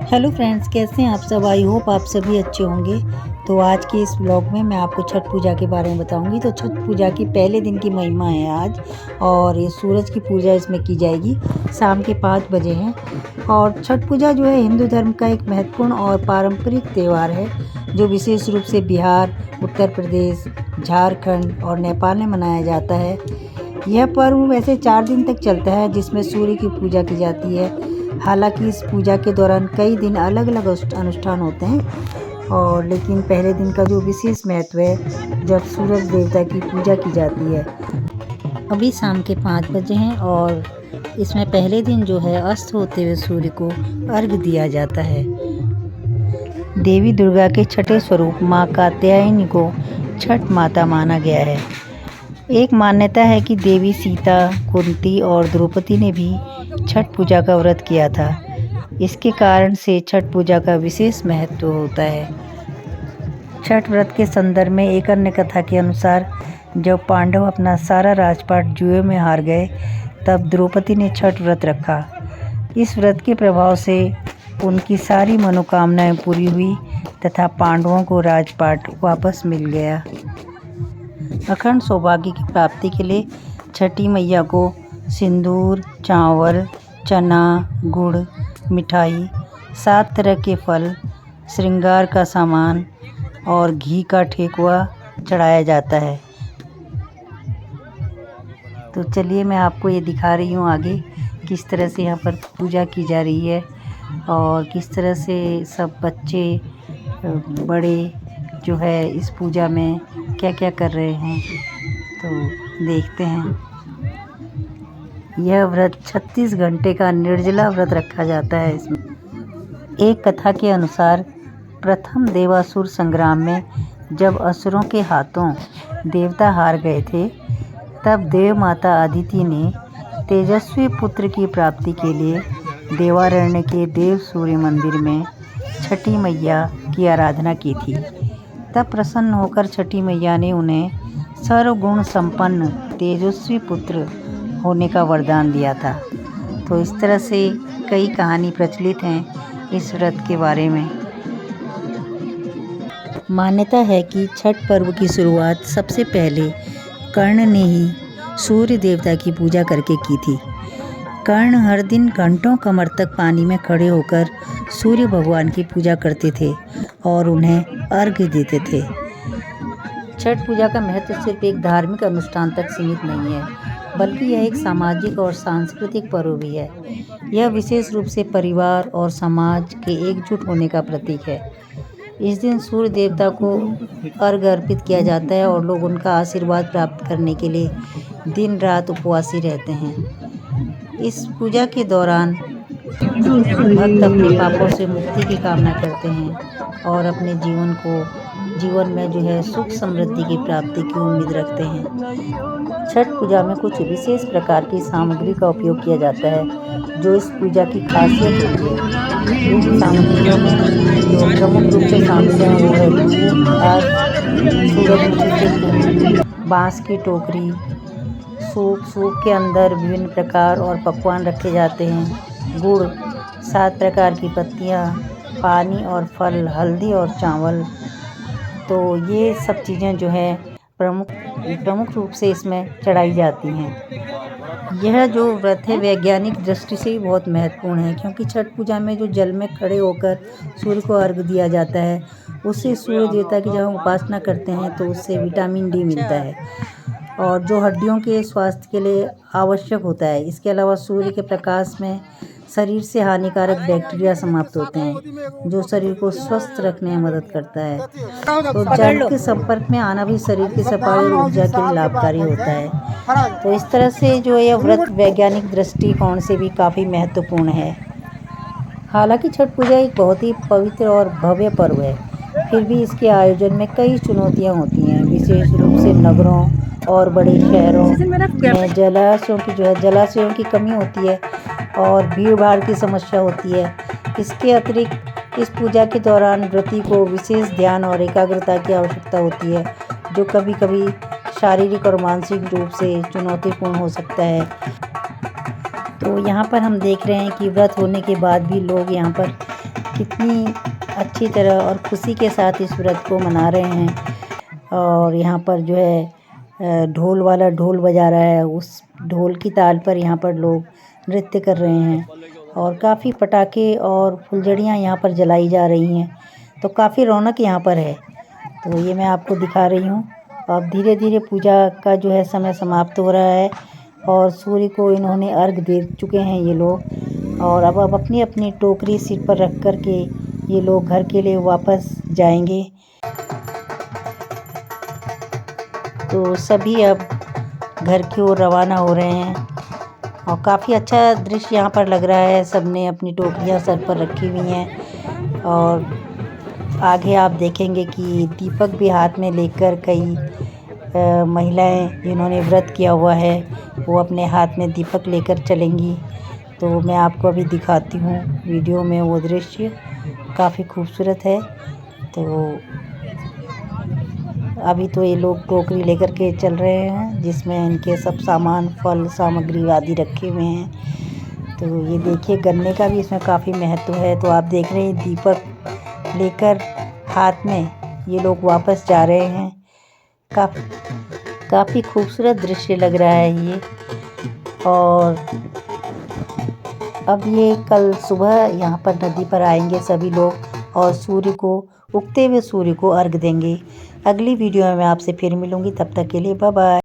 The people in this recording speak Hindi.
हेलो फ्रेंड्स, कैसे हैं आप सब। आई होप आप सभी अच्छे होंगे। तो आज के इस ब्लॉग में मैं आपको छठ पूजा के बारे में बताऊंगी। तो छठ पूजा की पहले दिन की महिमा है आज, और ये सूरज की पूजा इसमें की जाएगी। शाम के 5 बजे हैं। और छठ पूजा जो है हिंदू धर्म का एक महत्वपूर्ण और पारंपरिक त्यौहार है, जो विशेष रूप से बिहार, उत्तर प्रदेश, झारखंड और नेपाल में मनाया जाता है। यह पर्व वैसे 4 दिन तक चलता है, जिसमें सूर्य की पूजा की जाती है। हालांकि इस पूजा के दौरान कई दिन अलग अलग अनुष्ठान होते हैं, और लेकिन पहले दिन का जो विशेष महत्व है, जब सूरज देवता की पूजा की जाती है। अभी शाम के 5 बजे हैं, और इसमें पहले दिन जो है अस्त होते हुए सूर्य को अर्घ्य दिया जाता है। देवी दुर्गा के छठे स्वरूप माँ कात्यायनी को छठ माता माना गया है। एक मान्यता है कि देवी सीता, कुंती और द्रौपदी ने भी छठ पूजा का व्रत किया था। इसके कारण से छठ पूजा का विशेष महत्व होता है। छठ व्रत के संदर्भ में एक अन्य कथा के अनुसार, जब पांडव अपना सारा राजपाट जुए में हार गए, तब द्रौपदी ने छठ व्रत रखा। इस व्रत के प्रभाव से उनकी सारी मनोकामनाएं पूरी हुई तथा पांडवों को राजपाट वापस मिल गया। अखंड सौभाग्य की प्राप्ति के लिए छठी मैया को सिंदूर, चावल, चना, गुड़, मिठाई, 7 तरह के फल, श्रृंगार का सामान और घी का ठेकुआ चढ़ाया जाता है। तो चलिए मैं आपको ये दिखा रही हूँ आगे किस तरह से यहाँ पर पूजा की जा रही है, और किस तरह से सब बच्चे बड़े जो है इस पूजा में क्या क्या कर रहे हैं। तो देखते हैं। यह व्रत 36 घंटे का निर्जला व्रत रखा जाता है इसमें। एक कथा के अनुसार, प्रथम देवासुर संग्राम में जब असुरों के हाथों देवता हार गए थे, तब देव माता अदिति ने तेजस्वी पुत्र की प्राप्ति के लिए देवारण्य के देव सूर्य मंदिर में छठी मैया की आराधना की थी। तब प्रसन्न होकर छठी मैया ने उन्हें सर्वगुण संपन्न तेजस्वी पुत्र होने का वरदान दिया था। तो इस तरह से कई कहानी प्रचलित हैं इस व्रत के बारे में। मान्यता है कि छठ पर्व की शुरुआत सबसे पहले कर्ण ने ही सूर्य देवता की पूजा करके की थी। कर्ण हर दिन घंटों कमर तक पानी में खड़े होकर सूर्य भगवान की पूजा करते थे और उन्हें अर्घ्य देते थे। छठ पूजा का महत्व सिर्फ एक धार्मिक अनुष्ठान तक सीमित नहीं है, बल्कि यह एक सामाजिक और सांस्कृतिक पर्व भी है। यह विशेष रूप से परिवार और समाज के एकजुट होने का प्रतीक है। इस दिन सूर्य देवता को अर्घ्य अर्पित किया जाता है, और लोग उनका आशीर्वाद प्राप्त करने के लिए दिन रात उपवासी रहते हैं। इस पूजा के दौरान भक्त अपने पापों से मुक्ति की कामना करते हैं और अपने जीवन में जो है सुख समृद्धि की प्राप्ति की उम्मीद रखते हैं। छठ पूजा में कुछ विशेष प्रकार की सामग्री का उपयोग किया जाता है, जो इस पूजा की खासियत होती है। इन सामग्रियों में जो प्रमुख रूप से शामिल हैं वो है सूरजमुखी के फूल, बांस की टोकरी, सूप के अंदर विभिन्न प्रकार और पकवान रखे जाते हैं, गुड़, 7 प्रकार की पत्तियाँ, पानी और फल, हल्दी और चावल। तो ये सब चीज़ें जो है प्रमुख रूप से इसमें चढ़ाई जाती हैं। यह जो व्रत है वैज्ञानिक दृष्टि से भी बहुत महत्वपूर्ण है, क्योंकि छठ पूजा में जो जल में खड़े होकर सूर्य को अर्घ्य दिया जाता है, उससे सूर्य देवता की जब हम उपासना करते हैं तो उससे विटामिन डी मिलता है, और जो हड्डियों के स्वास्थ्य के लिए आवश्यक होता है। इसके अलावा सूर्य के प्रकाश में शरीर से हानिकारक बैक्टीरिया समाप्त होते हैं, जो शरीर को स्वस्थ रखने में मदद करता है। तो जल के संपर्क में आना भी शरीर की सफाई और ऊर्जा के लिए लाभकारी होता है। तो इस तरह से जो यह व्रत वैज्ञानिक दृष्टिकोण से भी काफ़ी महत्वपूर्ण है। हालांकि छठ पूजा एक बहुत ही पवित्र और भव्य पर्व है, फिर भी इसके आयोजन में कई चुनौतियाँ होती हैं। विशेष रूप से नगरों और बड़े शहरों में जलाशयों की कमी होती है, और भीड़ भाड़ की समस्या होती है। इसके अतिरिक्त इस पूजा के दौरान व्रती को विशेष ध्यान और एकाग्रता की आवश्यकता होती है, जो कभी कभी शारीरिक और मानसिक रूप से चुनौतीपूर्ण हो सकता है। तो यहाँ पर हम देख रहे हैं कि व्रत होने के बाद भी लोग यहाँ पर कितनी अच्छी तरह और खुशी के साथ इस व्रत को मना रहे हैं। और यहाँ पर जो है ढोल वाला ढोल बजा रहा है, उस ढोल की ताल पर यहाँ पर लोग नृत्य कर रहे हैं और काफ़ी पटाखे और फुलझड़ियाँ यहाँ पर जलाई जा रही हैं। तो काफ़ी रौनक यहाँ पर है। तो ये मैं आपको दिखा रही हूँ। अब धीरे धीरे पूजा का जो है समय समाप्त हो रहा है और सूर्य को इन्होंने अर्घ दे चुके हैं ये लोग। और अब अपनी अपनी टोकरी सिर पर रख कर के ये लोग घर के लिए वापस जाएंगे। तो सभी अब घर की ओर रवाना हो रहे हैं और काफ़ी अच्छा दृश्य यहाँ पर लग रहा है। सबने अपनी टोकरियाँ सर पर रखी हुई हैं और आगे आप देखेंगे कि दीपक भी हाथ में लेकर कई महिलाएं जिन्होंने व्रत किया हुआ है वो अपने हाथ में दीपक लेकर चलेंगी। तो मैं आपको अभी दिखाती हूँ वीडियो में वो दृश्य, काफ़ी खूबसूरत है। तो अभी तो ये लोग टोकरी लेकर के चल रहे हैं जिसमें इनके सब सामान फल सामग्री आदि रखे हुए हैं। तो ये देखिए गन्ने का भी इसमें काफ़ी महत्व है। तो आप देख रहे हैं दीपक लेकर हाथ में ये लोग वापस जा रहे हैं। काफ़ी खूबसूरत दृश्य लग रहा है ये। और अब ये कल सुबह यहाँ पर नदी पर आएंगे सभी लोग और सूर्य को उगते हुए सूर्य को अर्घ देंगे। अगली वीडियो में मैं आपसे फिर मिलूँगी, तब तक के लिए बाय बाय।